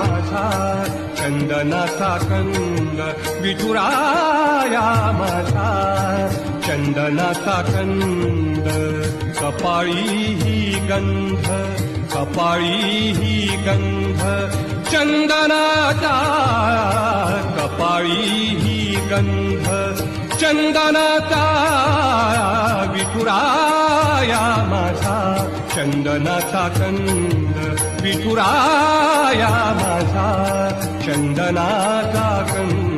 माझा चंदनाचा कंद विठुराया माझा चंदनाचा कंद कपाळी ही गंध कपाळी ही गंध चंदनाचा कपाळी ही गंध चंदनाचा विठुराया माझा चंदनाचा कंद विठुराया माझा चंदनाचा कंद